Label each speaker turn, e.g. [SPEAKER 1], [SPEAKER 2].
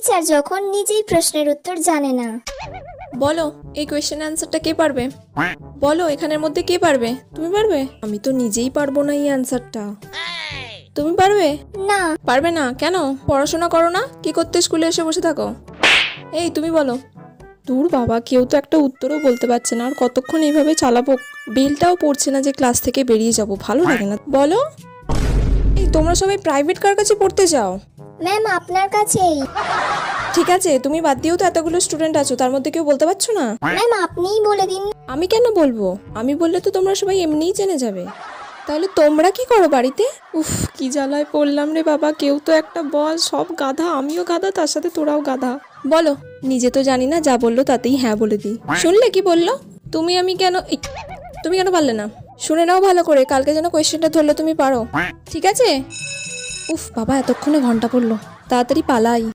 [SPEAKER 1] Teacher যখন নিজেই প্রশ্নের উত্তর জানে না।
[SPEAKER 2] বলো এই কোয়েশ্চেন অ্যান্সারটা কে পারবে? বলো এখানের মধ্যে কে পারবে? তুমি পারবে? আমি তো নিজেই পারবো না এই অ্যান্সারটা। তুমি পারবে?
[SPEAKER 1] না।
[SPEAKER 2] পারবে না কেন? পড়াশোনা করো না? কি করতে স্কুলে এসে বসে থাকো? এই তুমি বলো। দূর বাবা, কেউ তো একটা উত্তরও বলতে পারছে না, আর কতক্ষণ এইভাবে চালাবো? বেলটাও পড়ছে না যে ক্লাস থেকে বেরিয়ে যাব, ভালো লাগে না। বলো। এই তোমরা সবাই প্রাইভেট কার কাছে পড়তে যাও?
[SPEAKER 1] ম্যাম আপনার কাছেই।
[SPEAKER 2] ঠিক আছে, তুমি বাদ দিয়েও তো এতগুলো স্টুডেন্ট আছো, তার মধ্যে কেউ বলতে পারছো না?
[SPEAKER 1] ম্যাম আপনিই বলে দিন।
[SPEAKER 2] আমি কেন বলবো? আমি বললে তো তোমরা সবাই এমনিই জেনে যাবে। তাহলে তোমরা কি করো বাড়িতে? উফ, কি জ্বালায় পড়লাম রে বাবা, কেউ তো একটা বল। সব গাধা, আমিও গাধা, তার সাথে তোরাও গাধা। বলো। নিজে তো জানি না, যা বললো তাতেই হ্যাঁ বলে দিই। শুনলে কি বললো? তুমি তুমি কেন পারলে না? শুনে নাও ভালো করে, কালকে যেন কোয়েশ্চেনটা ধরলে তুমি পারো, ঠিক আছে? উফ বাবা, এতক্ষণে ঘন্টা পড়লো, তাড়াতাড়ি পালাই।